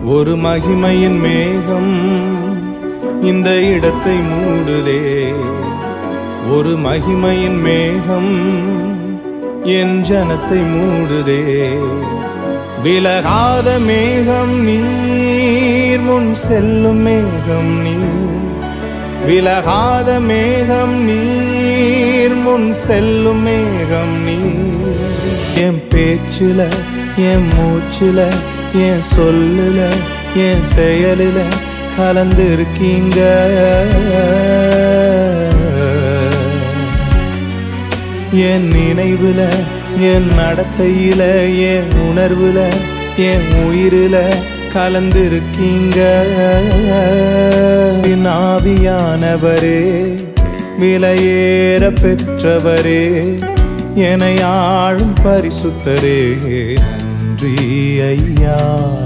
ஒரு மகிமையின் மேகம் இந்த இடத்தை மூடுதே. ஒரு மகிமையின் மேகம் என் ஜனத்தை மூடுதே. விலகாத மேகம் நீர், முன் செல்லும் மேகம் நீர். விலகாத மேகம் நீர், முன் செல்லும் மேகம் நீர். என் பேச்சுல, என் மூச்சுல, என் சொல்லுல, என் செயலுல கலந்திருக்கீங்க. என் நினைவுல, என் நடத்தையில, என் உணர்வுல, என் உயிரில கலந்திருக்கீங்க. ஆவியானவரே, விலையேற பெற்றவரே, என்னை ஆளும் பரிசுத்தரே, நன்றி ஐயா.